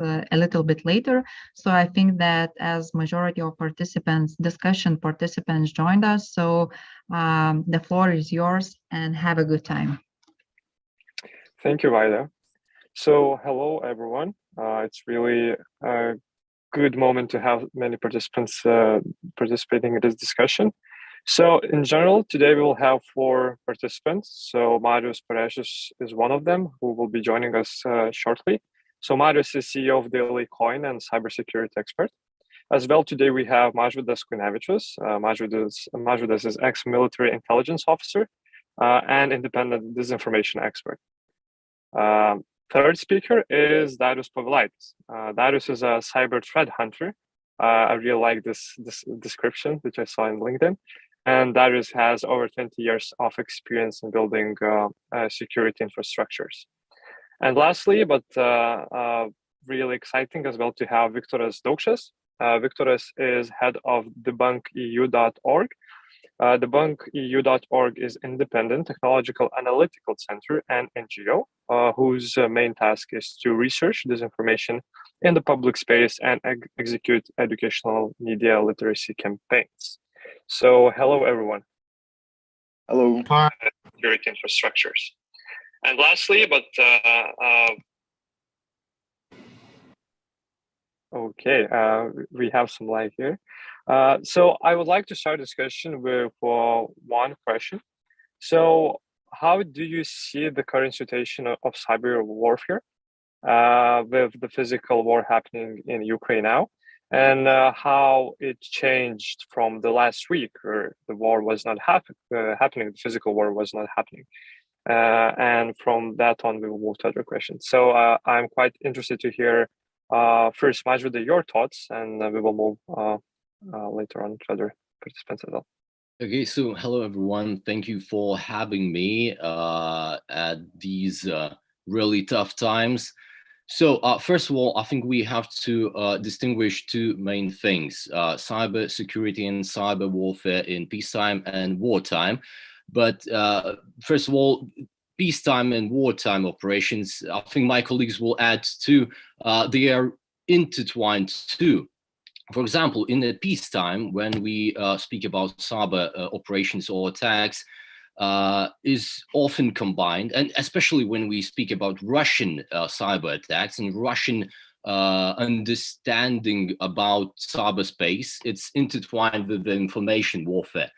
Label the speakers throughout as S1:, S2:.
S1: a little bit later. So I think that as majority of discussion participants joined us, so the floor is yours and have a good time.
S2: Thank you, Vaida. So hello, everyone. It's really a good moment to have many participants participating in this discussion. So in general, today we will have 4 participants. So Marius Paresis is one of them who will be joining us shortly. So Marius is CEO of Daily Coin and cybersecurity expert. As well, today we have Mažvydas Kunevičius. Mažvydas is ex-military intelligence officer and independent disinformation expert. Third speaker is Darius Povilaitis. Darius is a cyber threat hunter. I really like this description, which I saw in LinkedIn. And Darius has over 20 years of experience in building security infrastructures. And lastly, but really exciting as well, to have Viktoras Daukšas. Viktoras is head of debunkeu.org. Debunkeu.org is independent technological analytical center and NGO whose main task is to research disinformation in the public space and execute educational media literacy campaigns. So hello, everyone.
S3: Hello.
S2: Security infrastructures. And lastly, but okay, we have some lag here. So I would like to start discussion with one question. So how do you see the current situation of cyber warfare with the physical war happening in Ukraine now, and how it changed from the last week where the war was not happening, the physical war was not happening. And from that on, we will move to other questions. So I'm quite interested to hear first, Mažvydas, your thoughts, and we will move later on to other participants as well.
S4: Okay, so hello everyone. Thank you for having me at these really tough times. So first of all, I think we have to distinguish 2 main things: cyber security and cyber warfare in peacetime and wartime. But first of all, peacetime and wartime operations, I think my colleagues will add to, they are intertwined too. For example, in the peacetime, when we speak about cyber operations or attacks, is often combined, and especially when we speak about Russian cyber attacks and Russian understanding about cyberspace, it's intertwined with the information warfare.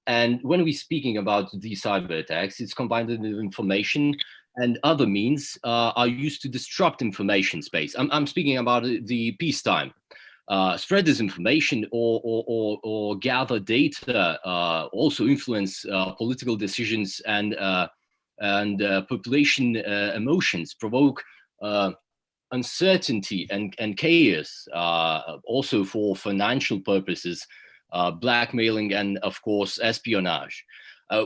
S4: And when we're speaking about these cyber attacks, it's combined with information, and other means are used to disrupt information space. I'm speaking about the peacetime. Spread disinformation or gather data, also influence political decisions and population emotions, provoke uncertainty and chaos, also for financial purposes, blackmailing, and of course espionage.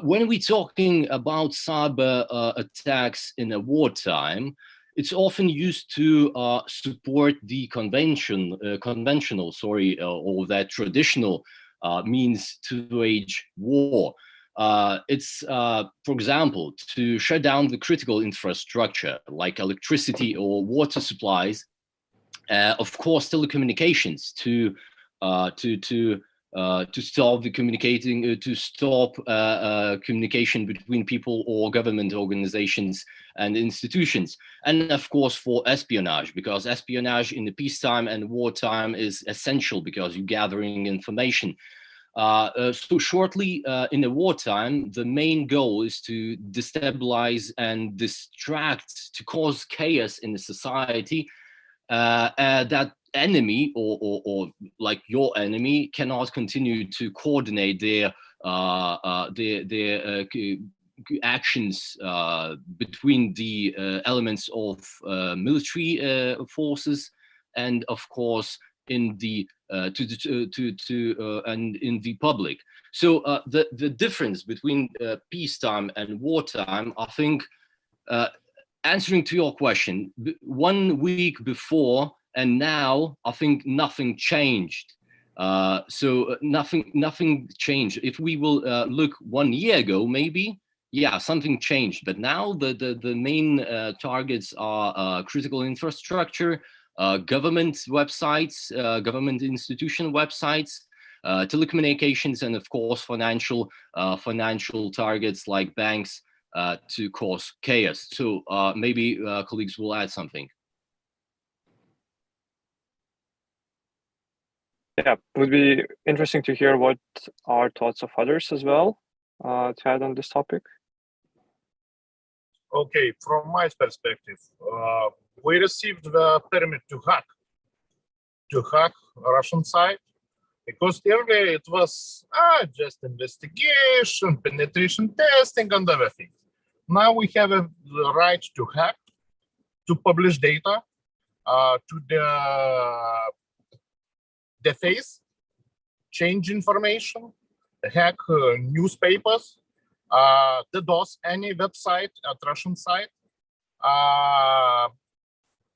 S4: When we're talking about cyber attacks in a wartime, it's often used to support the conventional, or that traditional means to wage war. It's, for example, to shut down the critical infrastructure like electricity or water supplies. Of course, telecommunications to stop the communication between people or government organizations and institutions, and of course for espionage, because espionage in the peacetime and wartime is essential because you're gathering information. So shortly, in the wartime, the main goal is to destabilize and distract, to cause chaos in the society, that enemy or like your enemy cannot continue to coordinate their actions between the elements of military forces, and of course in the and in the public. So the difference between peacetime and wartime, I think, answering to your question, 1 week before and now, I think nothing changed. So nothing changed. If we will look 1 year ago, maybe, yeah, something changed. But now the main targets are critical infrastructure, government websites, government institution websites, telecommunications, and of course financial targets like banks to cause chaos. So maybe colleagues will add something.
S2: Yeah, would be interesting to hear what are thoughts of others as well to add on this topic.
S5: Okay, from my perspective, we received the permit to hack Russian side, because earlier it was just investigation, penetration testing, and everything. Now we have the right to hack, to publish data, to deface, change information, hack newspapers, DDoS any website at Russian side.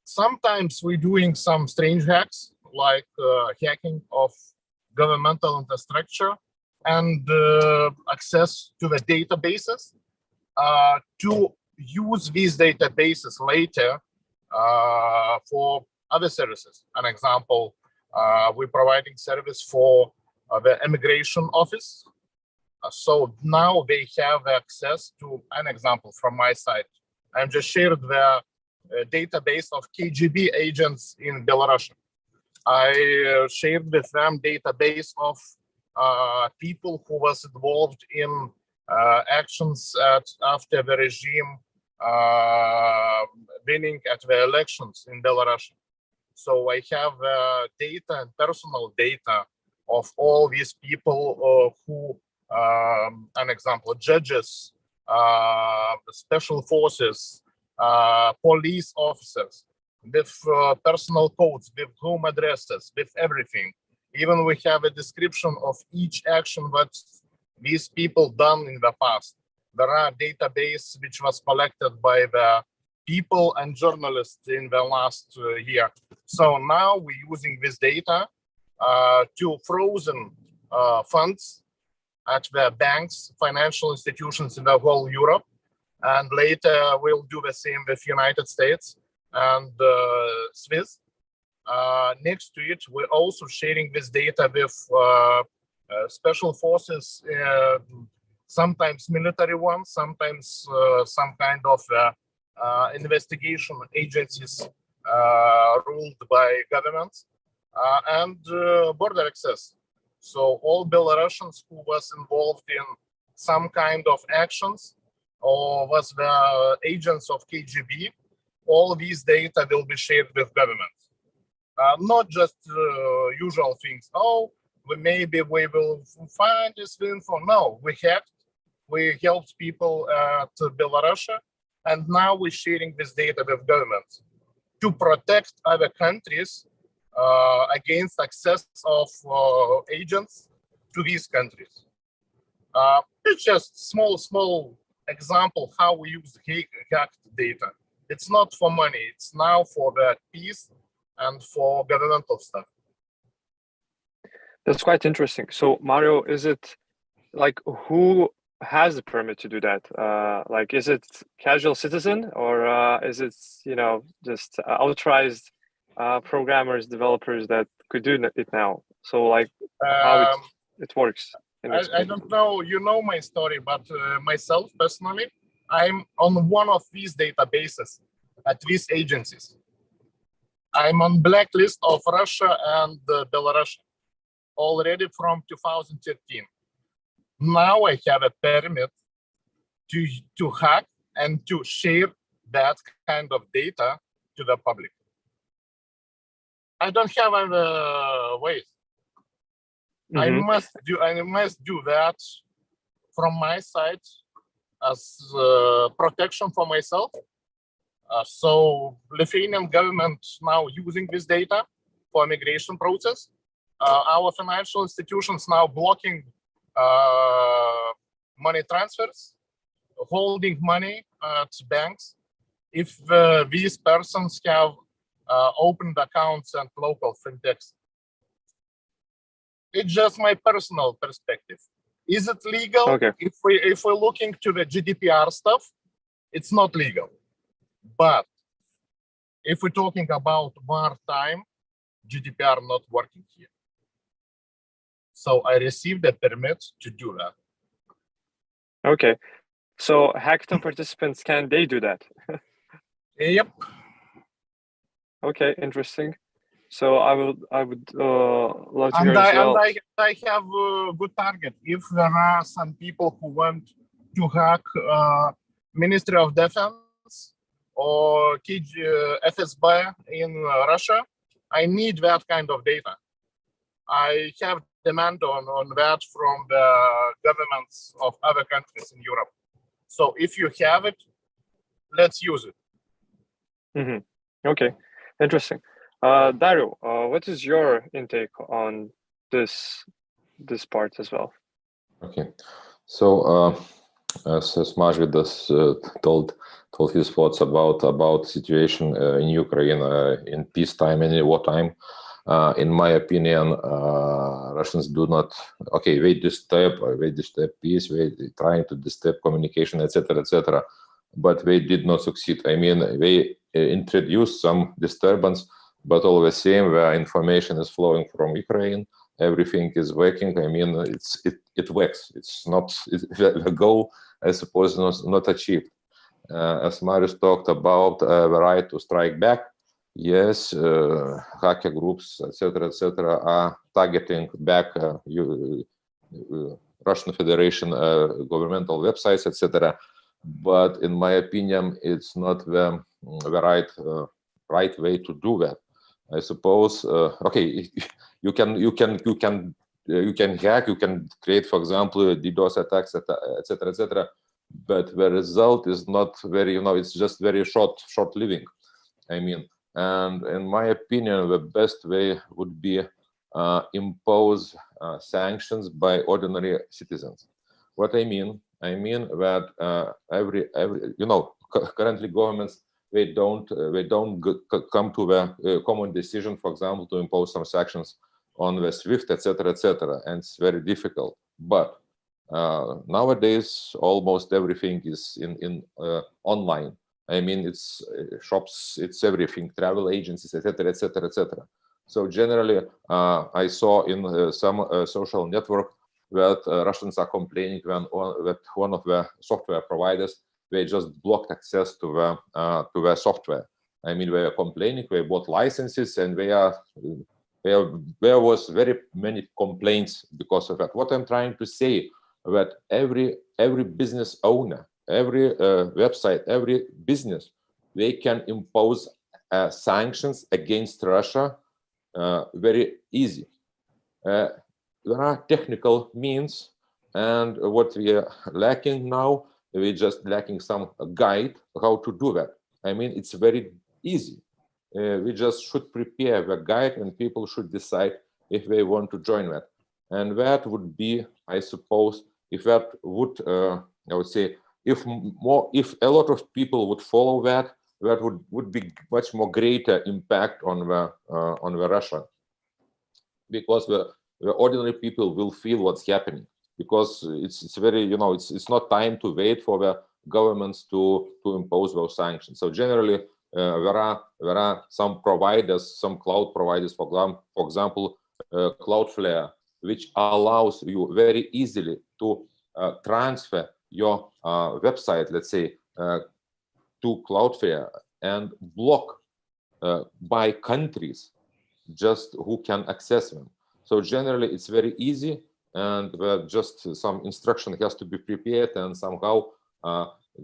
S5: Sometimes we're doing some strange hacks, like hacking of governmental infrastructure and access to the databases to use these databases later for other services. An example, we're providing service for the immigration office. So now they have access to, an example from my side. I just shared the database of KGB agents in Belarus. I shared with them database of people who was involved in actions after the regime winning at the elections in Belarus. So I have data and personal data of all these people who, an example, judges, special forces, police officers, with personal codes, with home addresses, with everything. Even we have a description of each action that these people done in the past. There are database which was collected by the people and journalists in the last year. So now we're using this data to frozen funds at the banks, financial institutions in the whole Europe. And later we'll do the same with United States and Swiss. Next to it, we're also sharing this data with special forces, sometimes military ones, sometimes some kind of investigation agencies ruled by governments, and border access. So all Belarusians who was involved in some kind of actions or was the agents of KGB, all these data will be shared with governments. Not just usual things. Oh, maybe we will find this info. No, we helped people to Belarus, and now we're sharing this data with governments to protect other countries against access of agents to these countries. It's just small example how we use hacked data. It's not for money. It's now for the peace and for governmental stuff.
S2: That's quite interesting. So Mario, is it like who has the permit to do that? Like, is it casual citizen or is it, just authorized programmers, developers that could do it now? So like how it works?
S5: I don't know, you know my story, but myself personally, I'm on one of these databases at these agencies. I'm on blacklist of Russia and Belarus already from 2013. Now I have a permit to hack and to share that kind of data to the public. I don't have other ways.
S2: Mm-hmm.
S5: I must do that from my side as protection for myself. So Lithuanian government now using this data for migration process. Our financial institutions now blocking money transfers, holding money at banks if these persons have opened accounts and local fintechs. It's just my personal perspective. Is it legal?
S2: Okay.
S5: If we're looking to the GDPR stuff, it's not legal. But If we're talking about wartime, GDPR not working here. So I received a permit to do that.
S2: Okay. So hackathon participants, can they do that?
S5: Yep.
S2: Okay, interesting. So I would love to hear
S5: And
S2: as well.
S5: I have a good target. If there are some people who want to hack Ministry of Defense or FSB in Russia, I need that kind of data. I have demand on that from the governments of other countries in Europe. So if you have it, let's use it.
S2: Okay, interesting. Dario, what is your intake on this part as well?
S6: Okay, so as Mažvydas told his thoughts about situation in Ukraine in peacetime and in wartime. In my opinion, Russians do not. Okay, they disturb peace. They trying to disturb communication, etc., etc. But they did not succeed. I mean, they introduced some disturbance, but all the same, the information is flowing from Ukraine. Everything is working. I mean, it works. It's not the goal, I suppose, not achieved. As Marius talked about the right to strike back. Yes, hacker groups, etc., are targeting back Russian Federation governmental websites, etc. But in my opinion, it's not the right way to do that. I suppose. Okay, you can hack, you can create, for example, DDoS attacks, etc., etc. But the result is not very, it's just very short-living. I mean, and in my opinion, the best way would be impose sanctions by ordinary citizens. What I mean that every currently governments they don't come to the common decision, for example, to impose some sanctions on the SWIFT, etc., and it's very difficult. But nowadays, almost everything is in online. I mean, it's shops, it's everything, travel agencies, etc., etc. So generally, I saw in some social network that Russians are complaining that one of the software providers, they just blocked access to the software. I mean, they are complaining, they bought licenses, and there was very many complaints because of that. What I'm trying to say, that every business owner, every website, every business, they can impose sanctions against Russia very easy. There are technical means, and what we are lacking now, we're just lacking some guide how to do that. I mean, it's very easy. We just should prepare the guide, and people should decide if they want to join that. And that would be, I suppose, if that would, I would say, if a lot of people would follow that, that would be much more greater impact on the Russia, because the ordinary people will feel what's happening, because it's very, it's not time to wait for the governments to impose those sanctions. So generally, there are some providers, some cloud providers, for example, Cloudflare, which allows you very easily to transfer your website, let's say, to Cloudflare and block by countries just who can access them. So generally, it's very easy, and just some instruction has to be prepared and somehow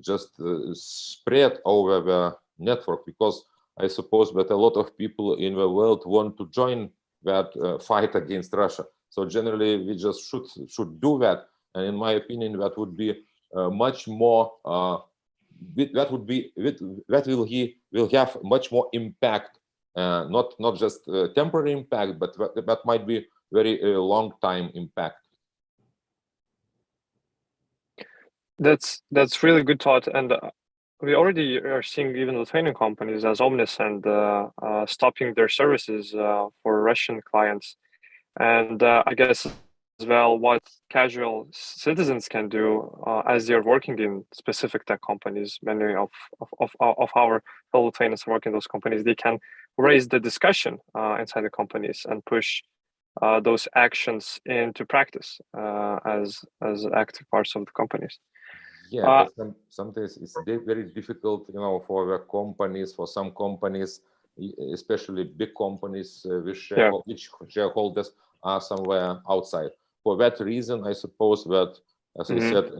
S6: just spread over the network, because I suppose that a lot of people in the world want to join that fight against Russia. So generally, we just should do that, and in my opinion, that would be much more. That will have much more impact, not just temporary impact, but that might be very long time impact.
S2: That's really good thought, and we already are seeing even Lithuanian companies as Omnis and stopping their services for Russian clients. And I guess well what casual citizens can do as they're working in specific tech companies. Many of our fellow trainers work in those companies. They can raise the discussion inside the companies and push those actions into practice as active parts of the companies.
S6: Yeah, but sometimes it's very difficult, for the companies, for some companies, especially big companies, which shareholders are somewhere outside. For that reason, I suppose that, as I said,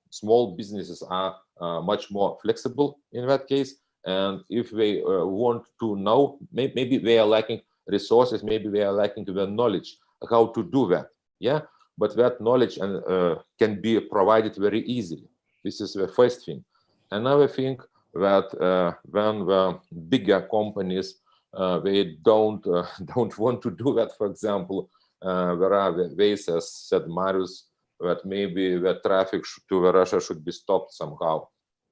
S6: small businesses are much more flexible in that case. And if they want to know, maybe they are lacking resources, maybe they are lacking the knowledge how to do that. Yeah, but that knowledge can be provided very easily. This is the first thing. Another thing that when the bigger companies they don't want to do that. For example, there are ways, as said Marius, that maybe the traffic to Russia should be stopped somehow.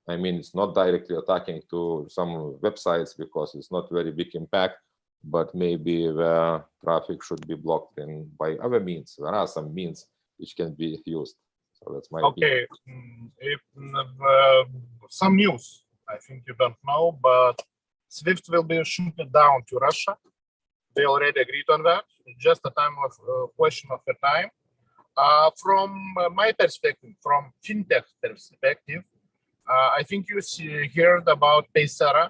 S6: I mean, it's not directly attacking to some websites because it's not very big impact, but maybe the traffic should be blocked by other means. There are some means which can be used. So that's my opinion.
S5: If, some news, I think you don't know, but SWIFT will be shut down to Russia. They already agreed on that. It's just a question of the time. From my perspective, from fintech perspective, I think you heard about Paysera.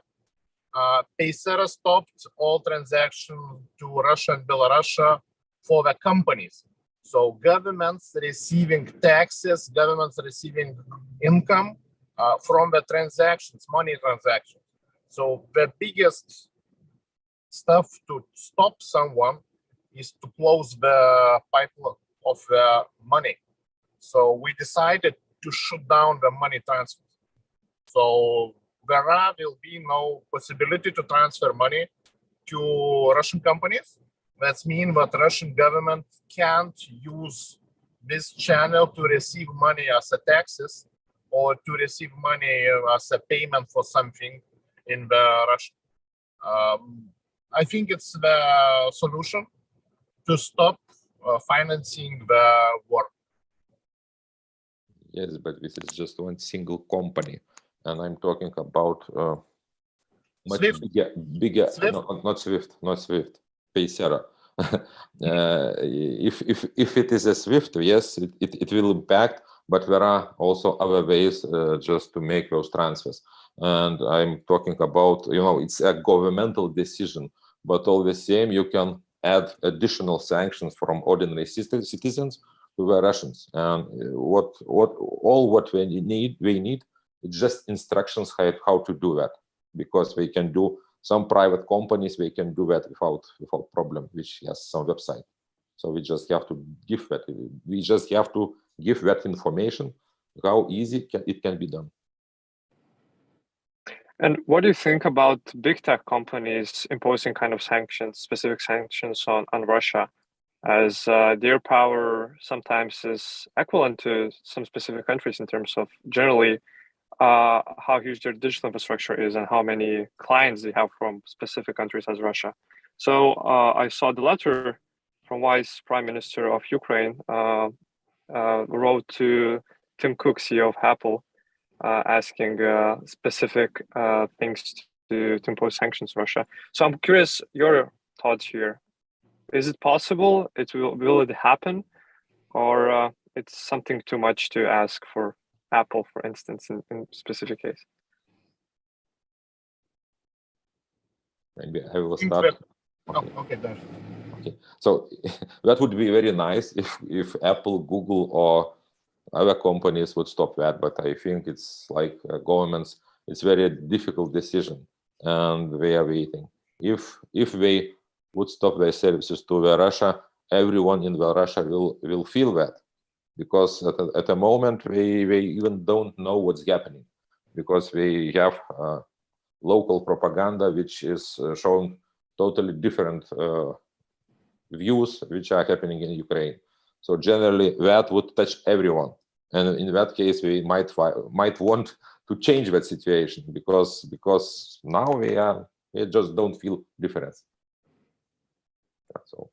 S5: Paysera stopped all transactions to Russia and Belarus for the companies. So governments receiving taxes, governments receiving income from the transactions, money transactions. So the biggest stuff to stop someone is to close the pipeline of the money. So we decided to shut down the money transfer. So there will be no possibility to transfer money to Russian companies. That means that Russian government can't use this channel to receive money as a taxes or to receive money as a payment for something in the Russia. I think it's the solution to stop financing the war.
S6: Yes, but this is just one single company, and I'm talking about much bigger.
S5: Swift?
S6: No, not Swift. Paysera. If it is a Swift, yes, it will impact, but there are also other ways just to make those transfers. And I'm talking about, it's a governmental decision, but all the same, you can add additional sanctions from ordinary citizens to the Russians. And what we need is just instructions how to do that, because they can do. Some private companies, they can do that without problem, which has some website. So we just have to give that. We just have to give that information, how easy it can be done.
S2: And what do you think about big tech companies imposing kind of sanctions, specific sanctions on Russia, as their power sometimes is equivalent to some specific countries in terms of generally how huge their digital infrastructure is and how many clients they have from specific countries as Russia. So I saw the letter from Vice Prime Minister of Ukraine wrote to Tim Cook, CEO of Apple, asking specific things to impose sanctions on Russia. So I'm curious your thoughts here. Is it possible? Will it happen, or it's something too much to ask for Apple, for instance, in specific case?
S6: Maybe I will start.
S5: Okay.
S6: Okay. So that would be very nice if Apple, Google, or other companies would stop that. But I think it's like governments. It's very difficult decision, and they are waiting. If they would stop their services to Russia, everyone in Russia will feel that. Because at the moment they even don't know what's happening, because we have local propaganda which is showing totally different views which are happening in Ukraine. So generally that would touch everyone, and in that case we might want to change that situation, because now we just don't feel difference. That's all.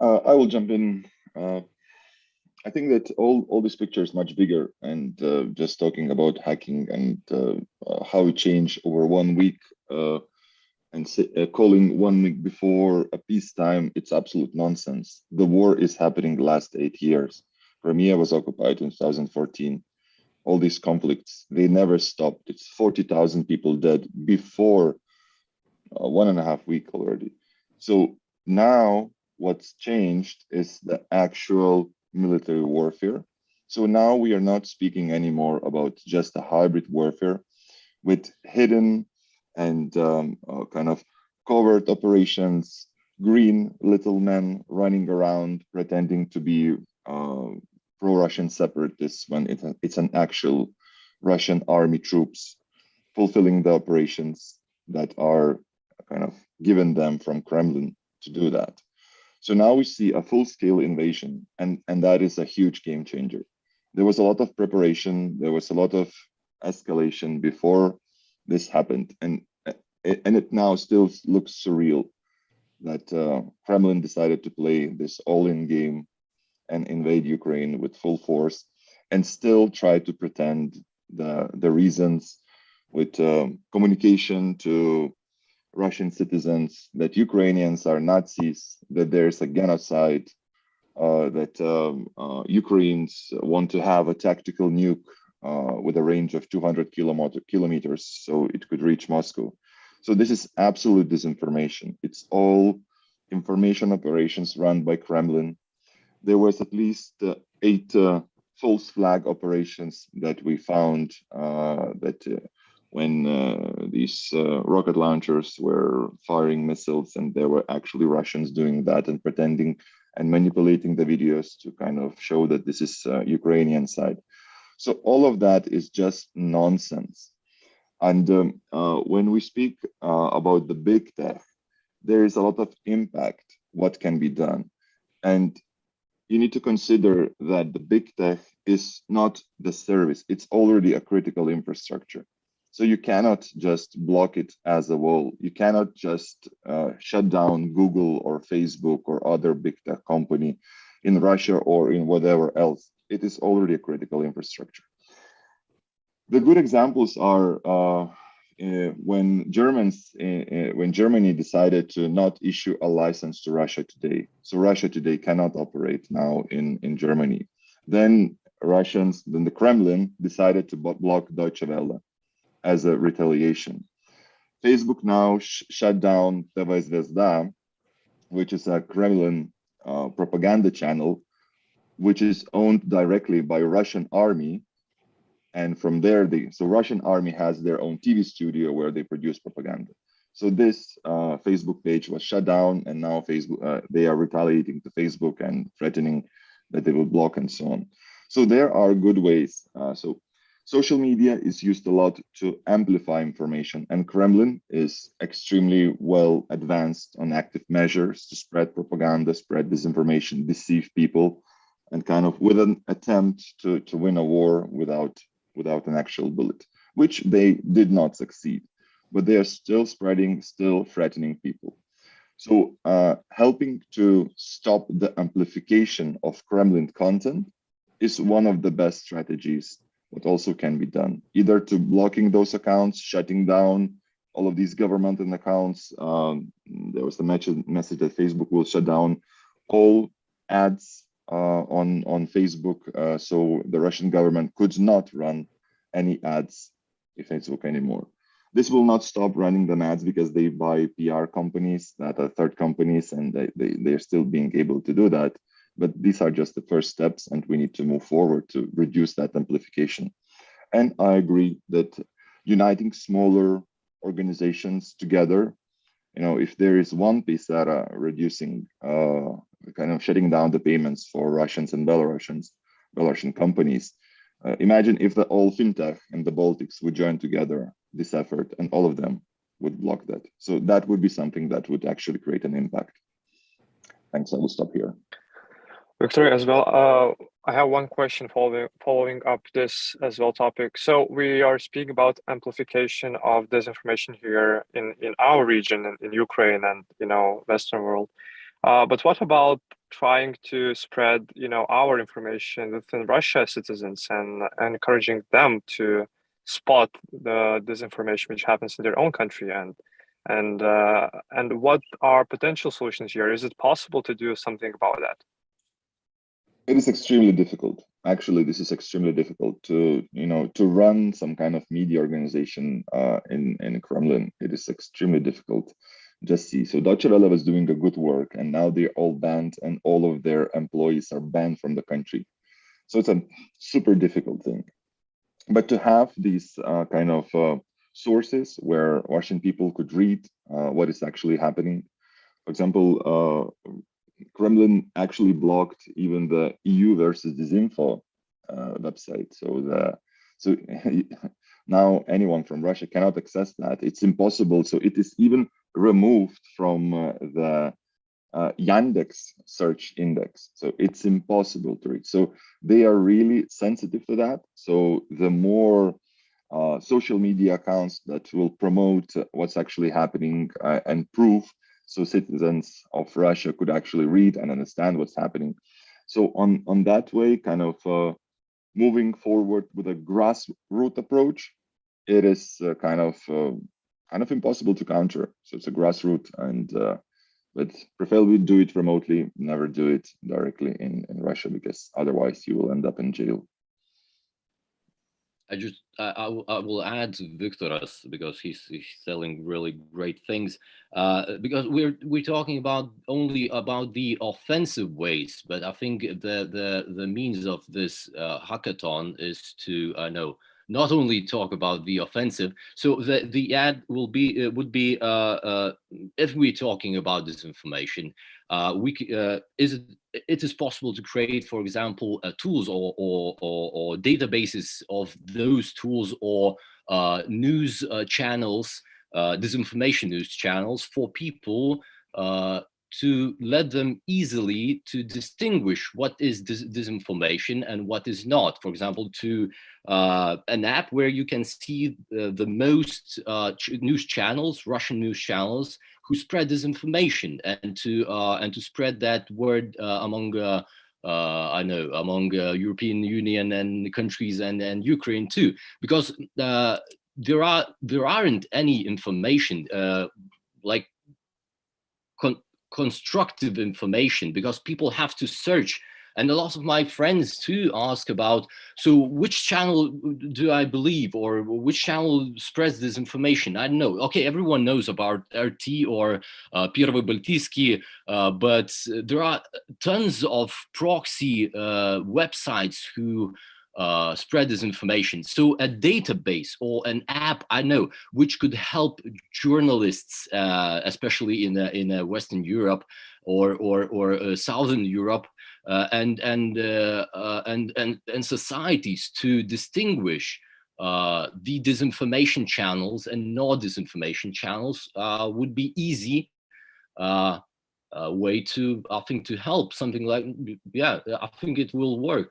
S3: I will jump in. I think that all this picture is much bigger, and just talking about hacking and how it changed over 1 week, and calling 1 week before a peacetime, it's absolute nonsense. The war is happening the last 8 years. Crimea was occupied in 2014. All these conflicts, they never stopped. It's 40,000 people dead before 1.5 weeks already. So now what's changed is the actual military warfare. So now we are not speaking anymore about just a hybrid warfare with hidden and kind of covert operations, green little men running around pretending to be pro-Russian separatists when it's an actual Russian army troops fulfilling the operations that are kind of given them from Kremlin to do that. So now we see a full-scale invasion, and that is a huge game changer. There was a lot of preparation, there was a lot of escalation before this happened, and it now still looks surreal that Kremlin decided to play this all-in game and invade Ukraine with full force, and still try to pretend the reasons with communication to Russian citizens that Ukrainians are Nazis, that there's a genocide, that Ukrainians want to have a tactical nuke with a range of 200 kilometers, so it could reach Moscow. So this is absolute disinformation. It's all information operations run by Kremlin. There was at least 8 false flag operations that we found when these rocket launchers were firing missiles, and there were actually Russians doing that and pretending and manipulating the videos to kind of show that this is Ukrainian side. So all of that is just nonsense. And when we speak about the big tech, there is a lot of impact, what can be done. And you need to consider that the big tech is not the service, it's already a critical infrastructure. So you cannot just block it as a wall. You cannot just shut down Google or Facebook or other big tech company in Russia or in whatever else. It is already a critical infrastructure. The good examples are when Germany decided to not issue a license to Russia Today. So Russia Today cannot operate now in Germany. Then the Kremlin decided to block Deutsche Welle as a retaliation. Facebook now shut down TV Zvezda, which is a Kremlin propaganda channel, which is owned directly by Russian army. And from there, so Russian army has their own TV studio where they produce propaganda. So this Facebook page was shut down, and now Facebook they are retaliating to Facebook and threatening that they will block and so on. So there are good ways. So social media is used a lot to amplify information, and Kremlin is extremely well advanced on active measures to spread propaganda, spread disinformation, deceive people, and kind of with an attempt to win a war without an actual bullet, which they did not succeed, but they are still spreading, still threatening people. So helping to stop the amplification of Kremlin content is one of the best strategies what also can be done, either to blocking those accounts, shutting down all of these governmental accounts. There was the message that Facebook will shut down all ads on Facebook, so the Russian government could not run any ads in Facebook anymore. This will not stop running them ads because they buy PR companies that are third companies, and they're still being able to do that. But these are just the first steps, and we need to move forward to reduce that amplification. And I agree that uniting smaller organizations together, if there is one Pisara reducing, kind of shutting down the payments for Russians and Belarusian companies, imagine if all fintech and the Baltics would join together this effort, and all of them would block that. So that would be something that would actually create an impact. Thanks, I will stop here.
S2: Victoria, as well, I have one question following up this as well topic. So we are speaking about amplification of disinformation here in our region, in Ukraine and Western world. But what about trying to spread, our information within Russia citizens and encouraging them to spot the disinformation which happens in their own country, and what are potential solutions here? Is it possible to do something about that?
S3: It is extremely difficult. Actually, this is extremely difficult to run some kind of media organization in Kremlin. It is extremely difficult. Just see. So Deutsche Welle was doing a good work, and now they're all banned, and all of their employees are banned from the country. So it's a super difficult thing. But to have these kind of sources where Russian people could read what is actually happening. For example, Kremlin actually blocked even the EU versus Disinfo website. So now anyone from Russia cannot access that. It's impossible. So it is even removed from the Yandex search index. So it's impossible to read. So they are really sensitive to that. So the more social media accounts that will promote what's actually happening and prove, so citizens of Russia could actually read and understand what's happening. So on that way, kind of moving forward with a grassroots approach, it is kind of impossible to counter. So it's a grassroots, and but preferably do it remotely, never do it directly in Russia, because otherwise you will end up in jail.
S4: I will add to Victoras, because he's telling really great things. Because we're talking about only about the offensive ways, but I think the means of this hackathon is to not only talk about the offensive. So the ad would be if we're talking about disinformation, it is possible to create, for example, tools or databases of those tools, or news channels, disinformation news channels, for people to let them easily to distinguish what is disinformation and what is not. For example, to an app where you can see the most news channels, Russian news channels, who spread disinformation, and to spread that word among European Union and countries and Ukraine too, because there aren't any information like constructive information, because people have to search. And a lot of my friends too ask about, so which channel do I believe, or which channel spreads this information? I don't know. Okay, everyone knows about RT or Первый Балтийский, but there are tons of proxy websites who spread this information. So a database or an app, I know, which could help journalists, especially in Western Europe or Southern Europe, and societies, to distinguish the disinformation channels and not disinformation channels, would be easy way to, I think, to help something like, yeah, I think it will work.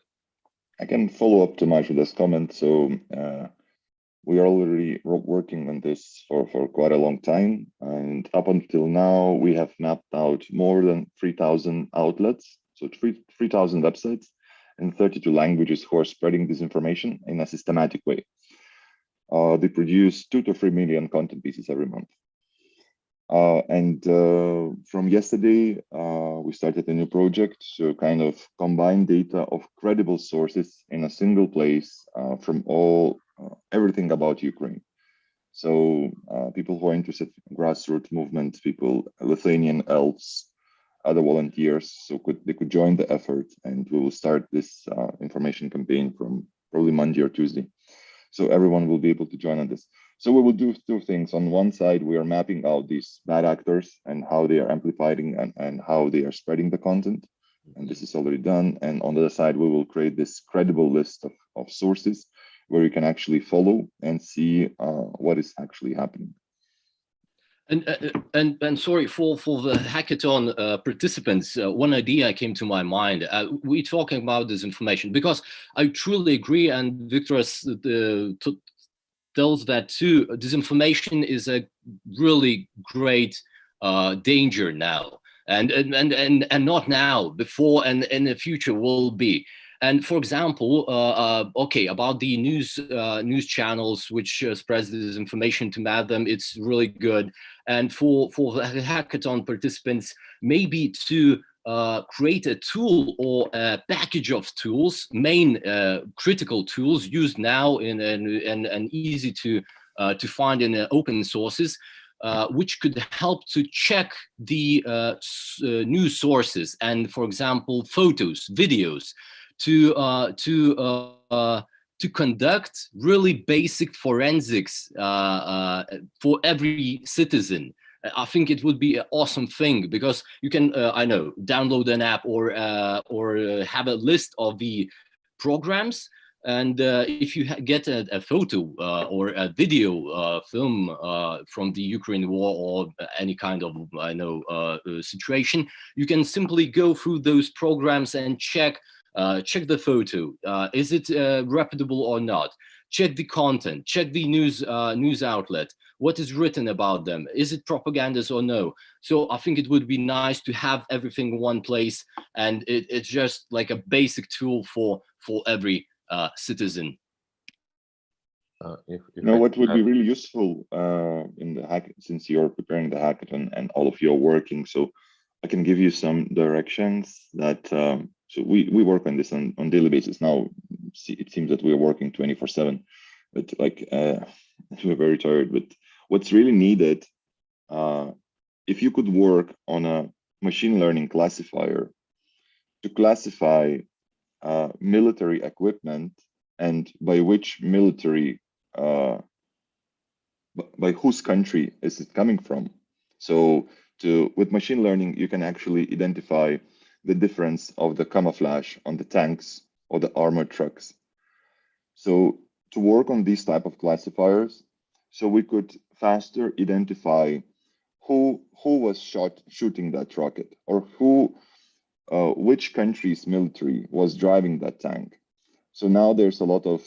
S3: I can follow up to Mažvydas' comment. So we are already working on this for quite a long time, and up until now we have mapped out more than 3,000 outlets, so 3,000 websites in 32 languages who are spreading disinformation in a systematic way. They produce 2 to 3 million content pieces every month. And from yesterday, we started a new project to kind of combine data of credible sources in a single place from everything about Ukraine. So people who are interested in grassroots movement, people, Lithuanian elves, other volunteers, so they could join the effort, and we will start this information campaign from probably Monday or Tuesday. So everyone will be able to join on this. So we will do 2 things. On one side, we are mapping out these bad actors and how they are amplifying and how they are spreading the content. And this is already done. And on the other side, we will create this credible list of sources where you can actually follow and see what is actually happening.
S4: And sorry for the hackathon participants, one idea came to my mind. We're talking about disinformation, because I truly agree, and Victoras tells that too. Disinformation is a really great danger now. and not now, before and in the future will be. And for example, okay, about the news channels which spreads this information to map them, it's really good. And for the hackathon participants, maybe to create a tool or a package of tools, main critical tools used now and easy to find in open sources, which could help to check the news sources and, for example, photos, videos, to conduct really basic forensics for every citizen. I think it would be an awesome thing, because you can, I know, download an app or have a list of the programs. And if you get a photo or a video film from the Ukraine war or any kind of, I know, situation, you can simply go through those programs and check the photo. Is it reputable or not? Check the content, check the news outlet. What is written about them? Is it propaganda or no? So I think it would be nice to have everything in one place, and it's just like a basic tool for every citizen.
S3: What would be really useful in the hack, since you're preparing the hackathon and all of you are working, so I can give you some directions that, so we work on this on daily basis. Now, it seems that we're working 24/7, but like, we're very tired, but what's really needed, if you could work on a machine learning classifier to classify military equipment, and by which military, by whose country is it coming from. So with machine learning, you can actually identify the difference of the camouflage on the tanks or the armored trucks. So to work on these type of classifiers, so we could faster identify who was shooting that rocket, or which country's military was driving that tank. So now there's a lot of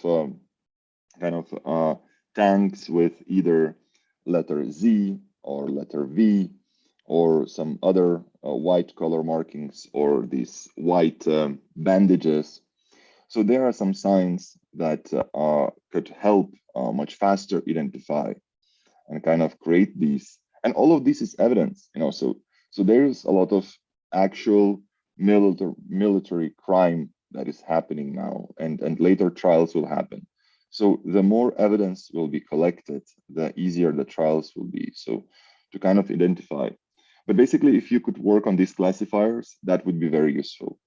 S3: tanks with either letter Z or letter V or some other white color markings, or these white bandages. So there are some signs that could help much faster identify and kind of create these. And all of this is evidence, so there's a lot of actual military crime that is happening now, and later trials will happen. So the more evidence will be collected, the easier the trials will be. So to kind of identify. But basically, if you could work on these classifiers, that would be very useful.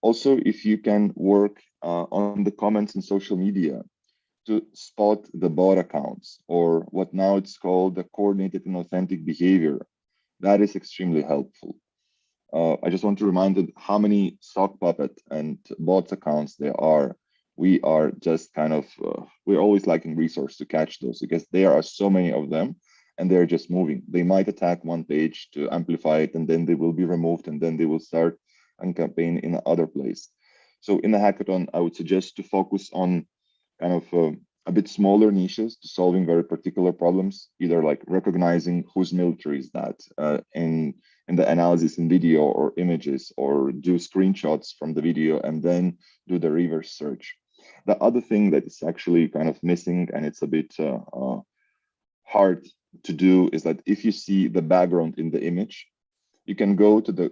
S3: Also, if you can work on the comments in social media to spot the bot accounts, or what now it's called the coordinated and authentic behavior, that is extremely helpful. I just want to remind you how many sock puppet and bots accounts there are. We are just kind of, we're always lacking resource to catch those, because there are so many of them and they're just moving. They might attack one page to amplify it, and then they will be removed, and then they will start a campaign in another place. So in the hackathon, I would suggest to focus on kind of a bit smaller niches to solving very particular problems, either like recognizing whose military is that in the analysis in video or images, or do screenshots from the video and then do the reverse search. The other thing that is actually kind of missing, and it's a bit hard to do, is that if you see the background in the image, you can go to the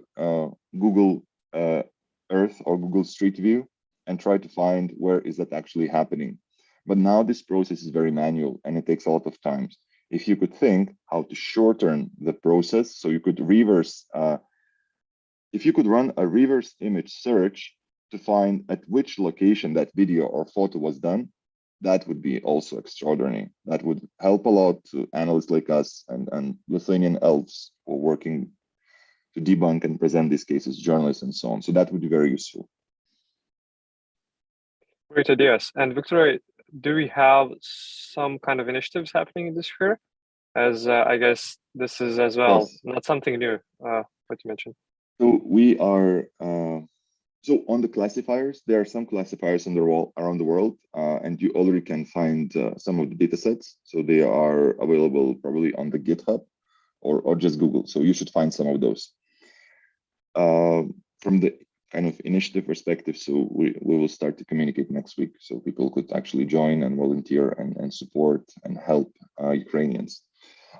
S3: Google Earth or Google Street View and try to find where is that actually happening. But now this process is very manual and it takes a lot of time. If you could think how to shorten the process, so you could reverse, if you could run a reverse image search to find at which location that video or photo was done, that would be also extraordinary. That would help a lot to analysts like us and Lithuanian elves who are working to debunk and present these cases, journalists and so on. So that would be very useful.
S2: Great ideas. And Victoria, do we have some kind of initiatives happening in this sphere? As I guess this is as well, yes, not something new, what you mentioned.
S3: So we are, so on the classifiers, there are some classifiers around the world, and you already can find some of the data sets. So they are available probably on the GitHub or just Google. So you should find some of those. from the kind of initiative perspective, so we will start to communicate next week, so people could actually join and volunteer and support and help Ukrainians.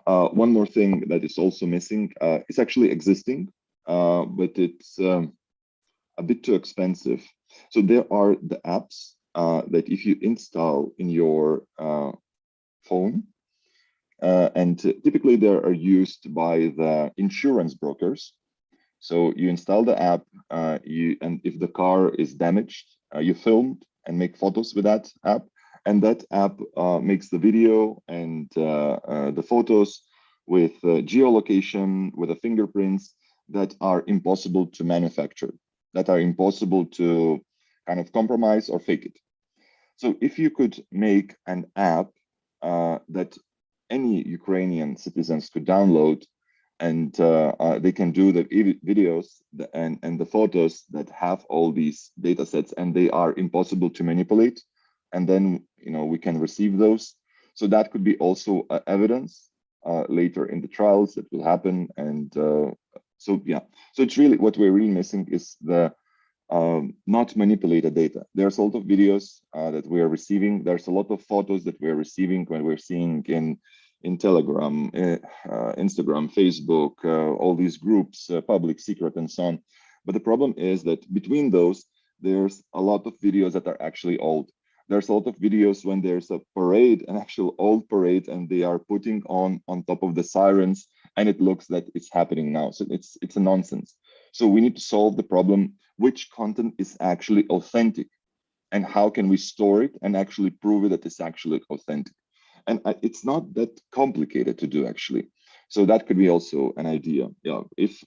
S3: One more thing that is also missing, it's actually existing, but it's a bit too expensive. So there are the apps that if you install in your phone, and typically they are used by the insurance brokers. So you install the app, and if the car is damaged, you film and make photos with that app, and that app makes the video and the photos with geolocation, with the fingerprints that are impossible to manufacture, that are impossible to kind of compromise or fake it. So if you could make an app that any Ukrainian citizens could download, and they can do the videos and the photos that have all these data sets, and they are impossible to manipulate, and then we can receive those. So that could be also evidence later in the trials that will happen. And so yeah, so it's really what we're really missing is the not manipulated data. There's a lot of videos that we are receiving. There's a lot of photos that we're receiving when we're seeing in Telegram, Instagram, Facebook, all these groups, public, secret, and so on. But the problem is that between those, there's a lot of videos that are actually old. There's a lot of videos when there's a parade, an actual old parade, and they are putting on top of the sirens, and it looks that it's happening now. So it's a nonsense. So we need to solve the problem, which content is actually authentic, and how can we store it and actually prove it that it's actually authentic. And it's not that complicated to do, actually. So that could be also an idea. Yeah, if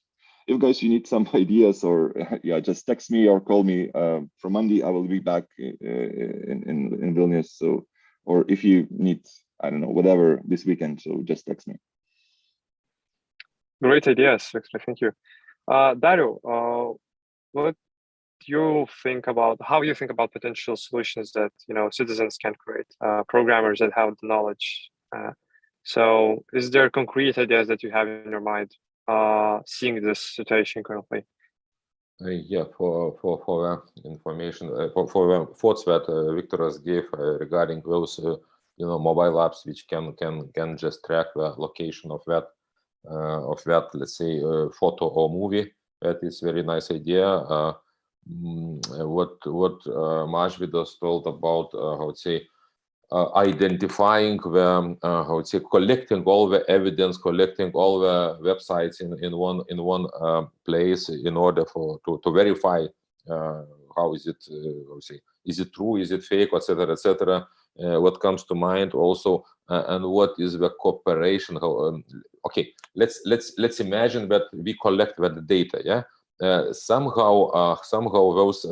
S3: guys, you need some ideas, or yeah, just text me or call me. From Monday, I will be back in Vilnius. So, or if you need, I don't know, whatever this weekend, so just text me.
S2: Great ideas, actually. Thank you. Dario, what you think about, how you think about potential solutions that citizens can create, programmers that have the knowledge. So is there concrete ideas that you have in your mind seeing this situation currently?
S6: Yeah, for information, for thoughts that Victoras gave regarding those mobile apps which can just track the location of that let's say photo or movie. That is very nice idea. What Mažvydas told about how to say identifying the how to say collecting all the evidence, collecting all the websites in one place in order to verify how is it how to say, is it true, is it fake, etc., etc. What comes to mind also, and what is the cooperation? How, okay, let's imagine that we collect that data, yeah. Somehow those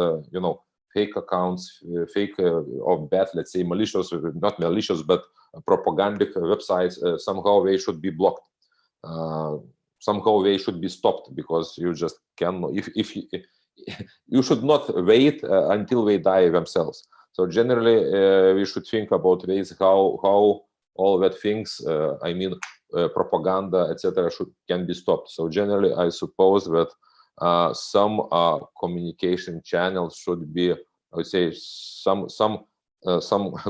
S6: fake accounts, fake or bad, let's say malicious, not malicious, but propagandic websites, somehow they should be blocked. Somehow they should be stopped, because you just cannot. If you should not wait until they die themselves. So generally, we should think about ways how all that things, I mean, propaganda, etc., can be stopped. So generally, I suppose that some communication channels should be, I would say, some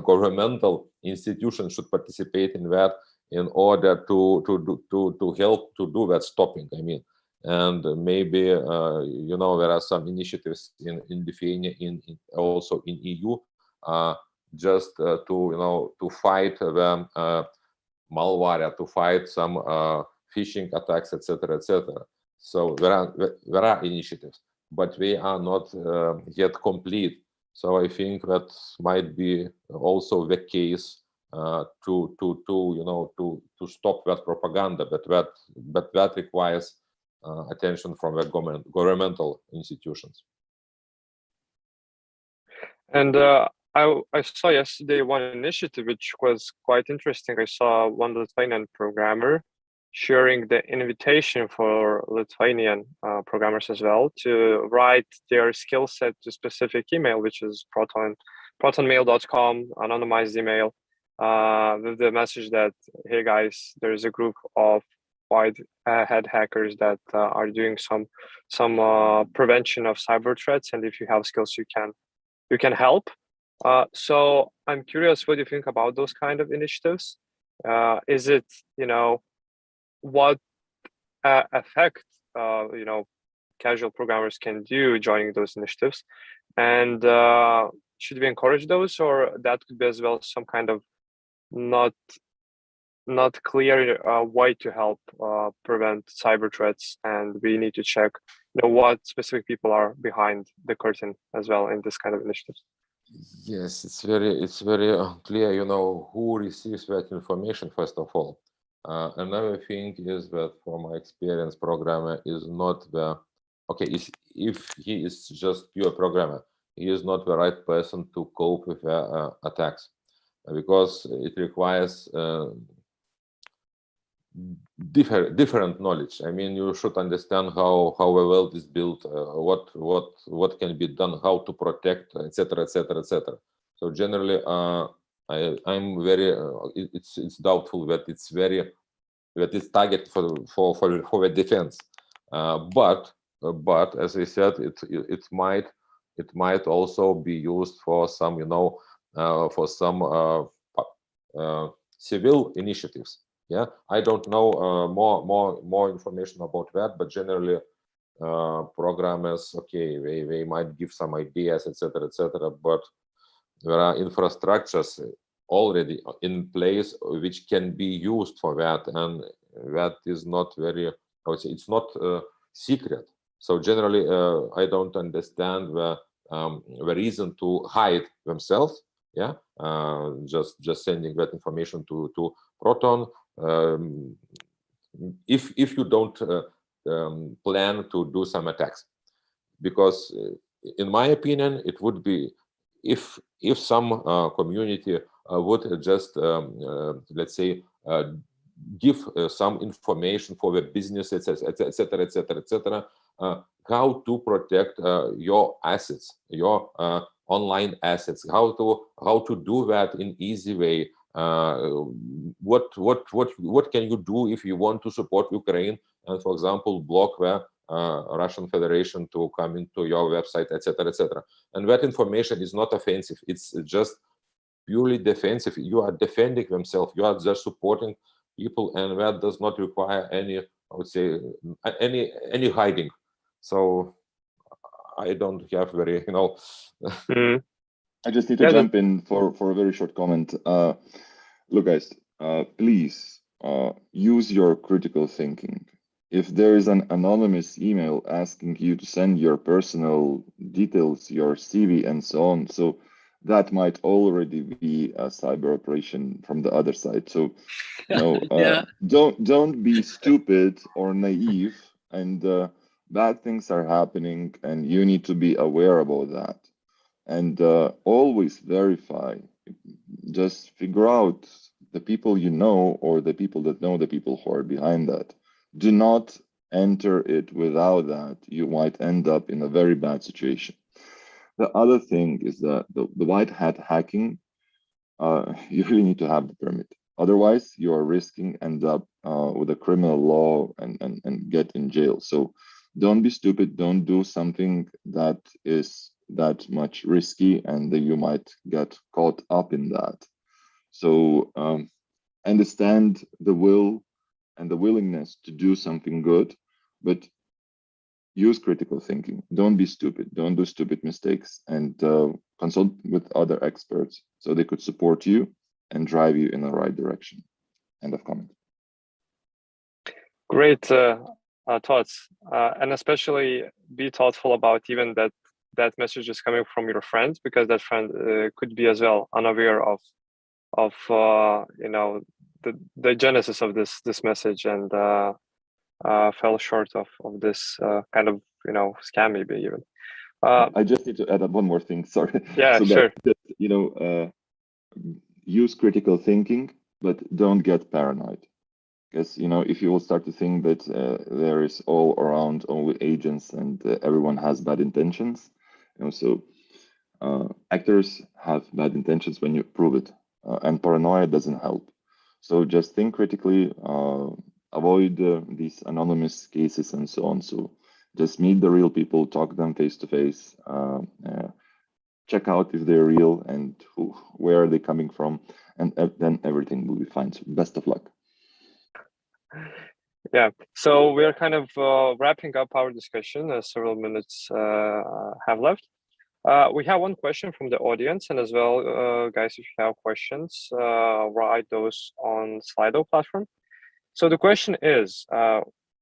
S6: governmental institutions should participate in that in order to help to do that stopping. I mean, and maybe there are some initiatives in Lithuania, also in EU, just to fight the malware, to fight some phishing attacks, etc., etc. So there are initiatives, but they are not yet complete. So I think that might be also the case to stop that propaganda, but that requires attention from the governmental institutions.
S2: And I saw yesterday one initiative which was quite interesting. I saw one Lithuanian programmer sharing the invitation for Lithuanian programmers as well to write their skill set to specific email, which is protonmail.com, anonymized email, with the message that, hey guys, there's a group of head hackers that are doing some prevention of cyber threats, and if you have skills, you can help. So I'm curious, what do you think about those kind of initiatives? Is it, what effect casual programmers can do joining those initiatives, and should we encourage those, or that could be as well some kind of not clear way to help prevent cyber threats, and we need to check what specific people are behind the curtain as well in this kind of initiatives?
S6: Yes, it's very clear, who receives that information, first of all. Another thing is that, from my experience, programmer is not if he is just pure programmer, he is not the right person to cope with attacks, because it requires different knowledge. I mean, you should understand how a world is built, what can be done, how to protect, etc., etc., etc. So generally, I'm very it's doubtful that it's targeted for the defense. But as I said, it might also be used for some civil initiatives. Yeah, I don't know more information about that, but generally, programmers, they might give some ideas, etc., etc. But there are infrastructures already in place which can be used for that, and that is not very, I would say, it's not secret. So generally, I don't understand the reason to hide themselves. Yeah, just sending that information to Proton. If you don't plan to do some attacks, because in my opinion, it would be if some community would just let's say give some information for the business, etc., etc., etc., etc., how to protect your assets, your online assets, how to do that in easy way. What can you do if you want to support Ukraine and, for example, block the Russian Federation to come into your website, etc., etc. And that information is not offensive; it's just purely defensive. You are defending themselves. You are just supporting people, and that does not require any, I would say, any hiding. So I don't have very,
S3: I just need to jump in for a very short comment. Look, guys, please use your critical thinking. If there is an anonymous email asking you to send your personal details, your CV, and so on, so that might already be a cyber operation from the other side. So, don't be stupid or naive, and bad things are happening, and you need to be aware about that. And always verify. Just figure out the people you know, or the people that know the people who are behind that. Do not enter it without that. You might end up in a very bad situation. The other thing is that the white hat hacking, you really need to have the permit. Otherwise, you are risking end up with a criminal law and get in jail. So don't be stupid. Don't do something that is that much risky, and that you might get caught up in that. So understand the will and the willingness to do something good, but use critical thinking. Don't be stupid. Don't do stupid mistakes, and consult with other experts so they could support you and drive you in the right direction. End of comment.
S2: Great thoughts, and especially be thoughtful about even that message is coming from your friend, because that friend could be as well unaware of the genesis of this message, and fell short of this kind of scam, maybe even.
S3: I just need to add up one more thing. Sorry.
S2: Yeah,
S3: so
S2: sure.
S3: That, use critical thinking, but don't get paranoid. Because if you will start to think that there is all around only agents and everyone has bad intentions, so actors have bad intentions when you prove it, and paranoia doesn't help. So just think critically, avoid these anonymous cases and so on. So just meet the real people, talk to them face to face, check out if they're real and where are they coming from, and then everything will be fine. So best of luck.
S2: Yeah, so we're kind of wrapping up our discussion as several minutes have left. We have one question from the audience, and as well, guys, if you have questions, write those on Slido platform. So the question is,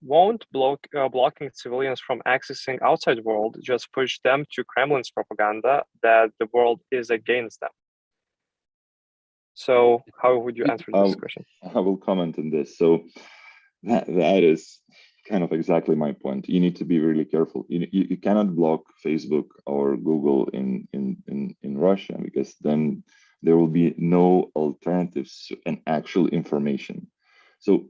S2: won't blocking civilians from accessing outside world just push them to Kremlin's propaganda that the world is against them? So how would you answer this question?
S3: I will comment on this. So that is kind of exactly my point. You need to be really careful. You cannot block Facebook or Google in Russia, because then there will be no alternatives and actual information. So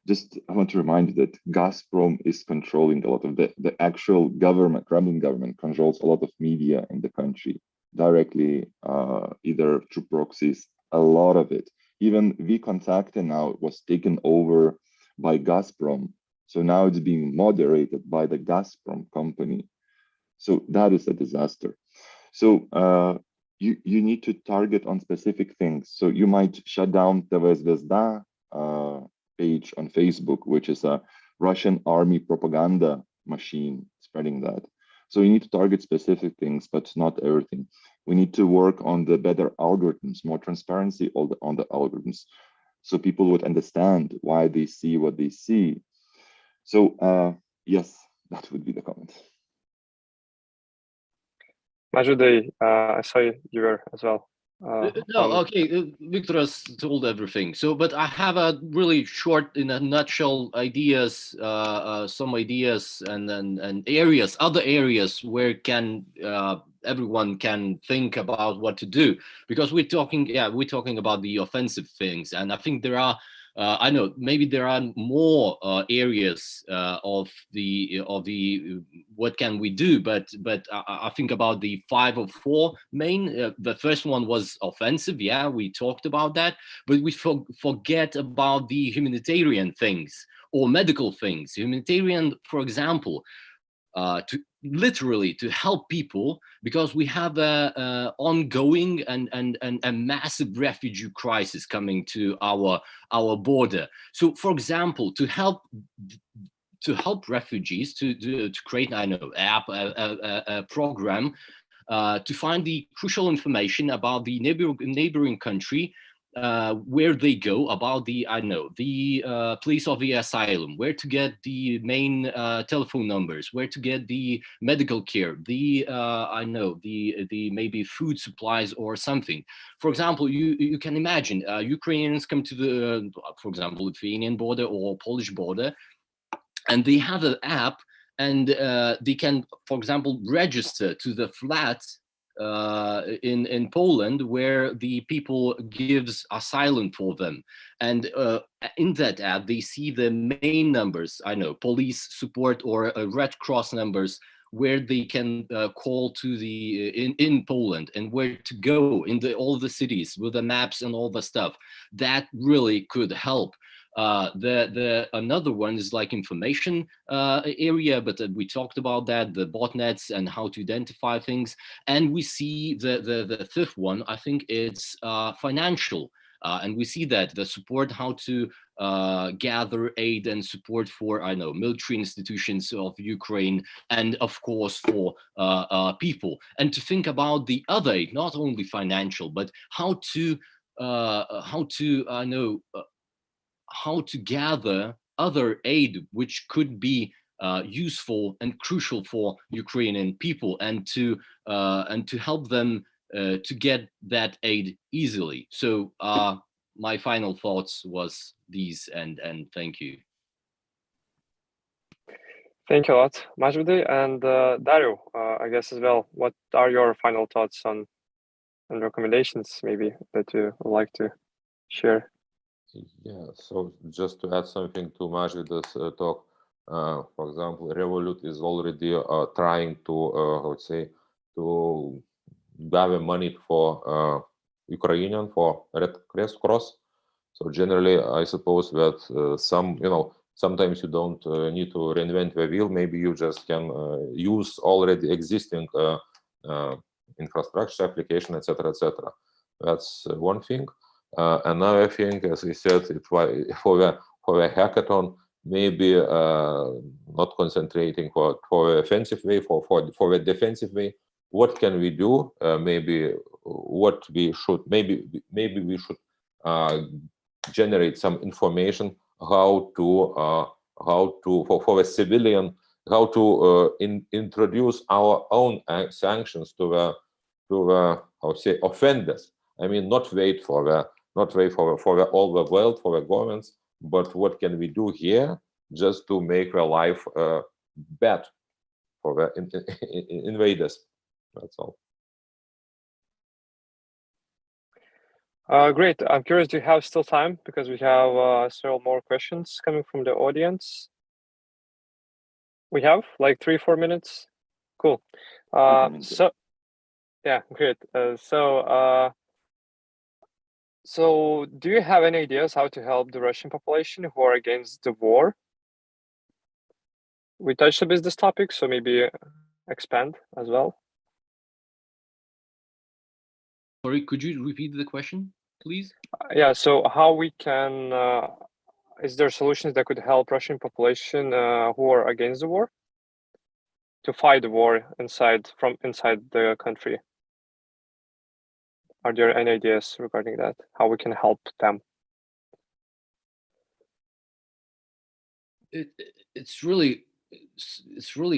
S3: just I want to remind you that Gazprom is controlling a lot of the actual government. Kremlin government controls a lot of media in the country directly, either through proxies. A lot of it. Even VKontakte now was taken over by Gazprom. So now it's being moderated by the Gazprom company. So that is a disaster. So you need to target on specific things. So you might shut down TV Zvezda page on Facebook, which is a Russian army propaganda machine spreading that. So you need to target specific things, but not everything. We need to work on the better algorithms, more transparency on the algorithms, so people would understand why they see what they see. So yes, that would be the comment.
S2: Mažvydai, I saw you were as well.
S4: Okay, Victor has told everything. So, but I have a really short, in a nutshell, ideas, some ideas and areas, other areas where everyone can think about what to do, because we're talking about the offensive things, and I think there are. I know maybe there are more areas of the what can we do, but I think about the 5 or 4 main. The first one was offensive. Yeah, we talked about that, but we forget about the humanitarian things or medical things. Humanitarian, for example, to literally to help people, because we have a ongoing and a massive refugee crisis coming to our border. So, for example, to help refugees to create, I know, a program to find the crucial information about the neighboring country, where they go, about the place of the asylum, where to get the main telephone numbers, where to get the medical care, the maybe food supplies or something. For example, you can imagine Ukrainians come to the, for example, Lithuanian border or Polish border, and they have an app, and they can, for example, register to the flat in Poland where the people gives asylum for them, and in that app they see the main numbers, I know, police support or Red Cross numbers, where they can call to the in Poland, and where to go in all the cities with the maps and all the stuff. That really could help. Another one is like information area, but we talked about that, the botnets and how to identify things. And we see the fifth one, I think it's financial. And we see that the support, how to gather aid and support for, I know, military institutions of Ukraine, and of course for people, and to think about the other aid, not only financial, but how to gather other aid which could be useful and crucial for Ukrainian people, and to help them to get that aid easily. So my final thoughts was these, and thank you.
S2: Thank you a lot, Mažvydai. And Dario, I guess as well, what are your final thoughts on recommendations maybe that you would like to share?
S6: Yeah, so just to add something to Mažvydai's talk, for example, Revolut is already trying to, I would say, to gather money for Ukrainian, for Red Cross. So generally, I suppose that sometimes you don't need to reinvent the wheel. Maybe you just can use already existing infrastructure, application, etc., etc. That's one thing. Another thing, as I said, for the hackathon, maybe not concentrating for the offensive way, for the defensive way. What can we do? Maybe what we should, maybe we should generate some information how to for a civilian, how to introduce our own sanctions to the how to say offenders. I mean, not wait for all the world, for the governments, but what can we do here just to make their life bad for the invaders? That's all.
S2: Great. I'm curious, do you have still time? Because we have several more questions coming from the audience. We have like 3-4 minutes. Cool. So, yeah, great. So do you have any ideas how to help the Russian population who are against the war? We touched a bit this topic, so maybe expand as well.
S4: Sorry, could you repeat the question, please?
S2: Yeah, so how we can, is there solutions that could help Russian population who are against the war to fight the war from inside the country? Are there any ideas regarding that? How we can help them?
S4: It's really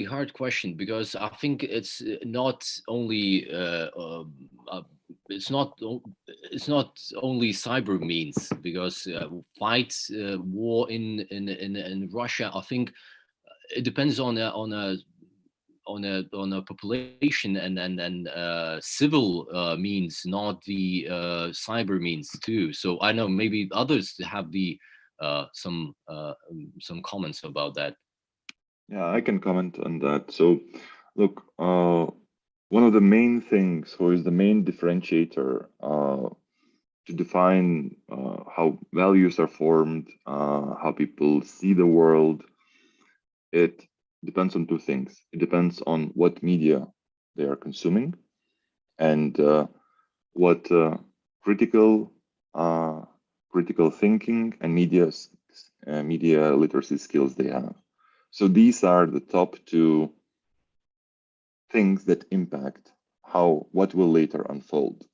S4: hard question, because I think it's not only it's not only cyber means, because fight war in Russia, I think it depends on a population and civil means, not the cyber means too. So I know maybe others have some comments about that.
S3: Yeah, I can comment on that. So, look, one of the main things, or is the main differentiator to define how values are formed, how people see the world, it depends on two things. It depends on what media they are consuming and what critical thinking and media literacy skills they have. So these are the top two things that impact what will later unfold.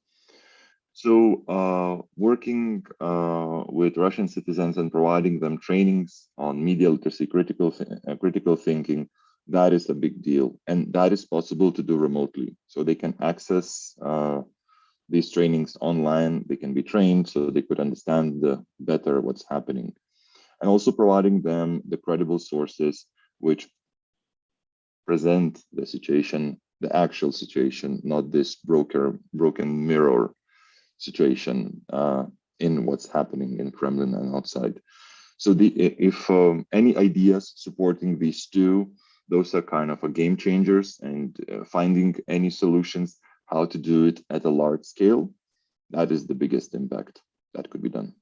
S3: So working with Russian citizens and providing them trainings on media literacy, critical thinking, that is a big deal. And that is possible to do remotely. So they can access these trainings online, they can be trained so they could understand better what's happening. And also providing them the credible sources which present the situation, the actual situation, not this broken mirror situation in what's happening in Kremlin and outside. So if any ideas supporting these two, those are kind of a game changers, and finding any solutions how to do it at a large scale, that is the biggest impact that could be done.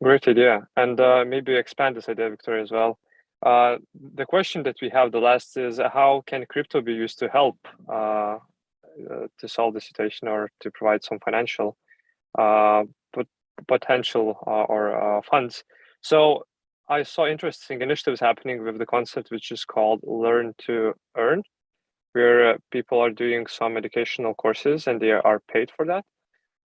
S2: Great idea. And maybe expand this idea, Victoria, as well. The question that we have the last is, how can crypto be used to help to solve the situation or to provide some financial potential or funds? So I saw interesting initiatives happening with the concept which is called Learn to Earn, where people are doing some educational courses and they are paid for that.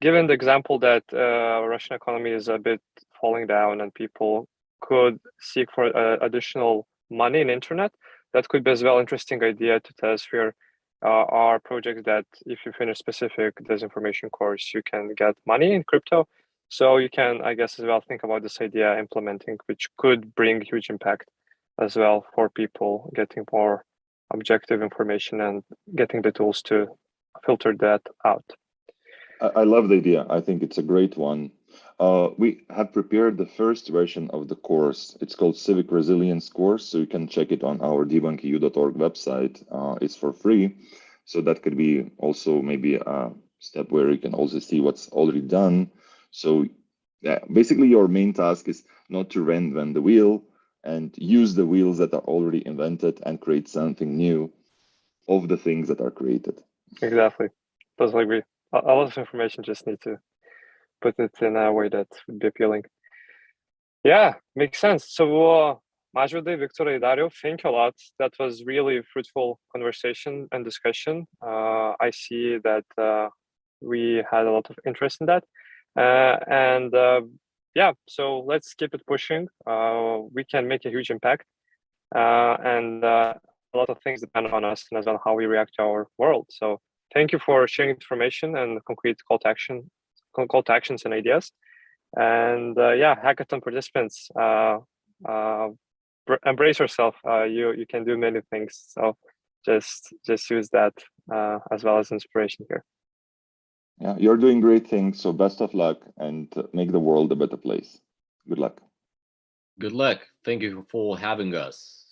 S2: Given the example that Russian economy is a bit falling down and people could seek for additional money in internet, that could be as well interesting idea to test where are projects that if you finish specific disinformation course, you can get money in crypto. So you can, I guess, as well think about this idea implementing, which could bring huge impact as well for people getting more objective information and getting the tools to filter that out.
S3: I love the idea. I think it's a great one. We have prepared the first version of the course. It's called Civic Resilience course, so you can check it on our debunku.org website. It's for free, so that could be also maybe a step where you can also see what's already done. So Yeah, basically your main task is not to reinvent the wheel and use the wheels that are already invented and create something new of the things that are created.
S2: Exactly. Totally agree. A lot of information, just need to put it in a way that would be appealing. Yeah, makes sense. So, Mažvydai, Viktorai, Dario, thank you a lot. That was really fruitful conversation and discussion. I see that we had a lot of interest in that. Yeah, so let's keep it pushing. We can make a huge impact. And a lot of things depend on us and as well how we react to our world. So thank you for sharing information and concrete call to actions and ideas. And yeah, hackathon participants, embrace yourself. You can do many things. So just use that as well as inspiration here.
S3: Yeah, you're doing great things. So best of luck and make the world a better place. Good luck.
S4: Good luck. Thank you for having us.